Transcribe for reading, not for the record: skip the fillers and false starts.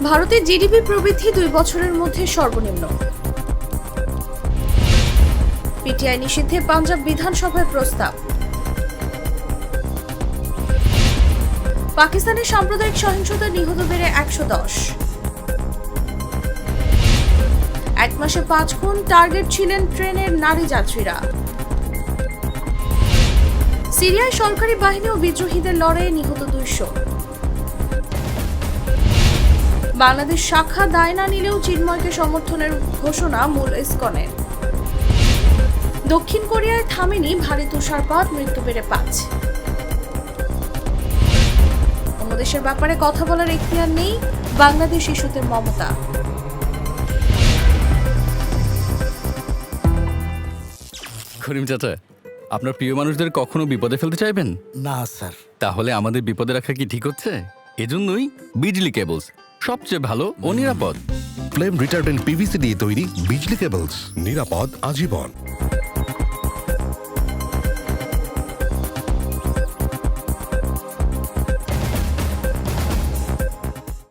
ভারতের জিডিপি প্রবৃদ্ধি 2 বছরের মধ্যে সর্বনিম্ন। পিটিআই নিষিদ্ধে পাঞ্জাব বিধানসভায় প্রস্তাব। পাকিস্তানের সাম্প্রদায়িক সহিংসতায় নিহত বেড়ে 110। 1 মাসে 5 খুন, টার্গেট ছিলেন ট্রেনের নারী যাত্রীরা। সিরিয়ায় সরকারি বাহিনী ও বিদ্রোহীদের লড়াইয়ে নিহত 200। বাংলাদেশ শাখা দায় না নিলেও চিন্ময়কে সমর্থনের ঘোষণা মূল ইসকনের। দক্ষিণ কোরিয়ায় থামেনি ভারী তুষারপাত, মৃত্যু বেড়ে 5। অন্য দেশের ব্যাপারে কথা বলার এখতিয়ার নেই বাংলাদেশ ইস্যুতে মমতা। করিম চাচা, আপনার প্রিয় মানুষদের কখনো বিপদে ফেলতে চাইবেন না স্যার। তাহলে আমাদের বিপদে রাখা কি ঠিক হচ্ছে? এজন্যই বিজলি কেবলস সবচেয়ে ভালো ও নিরাপদ। ফ্লেম রিটার্ডেন্ট পিভিসি দিয়ে তৈরি বিজলি কেবলস, নিরাপদ আজীবন।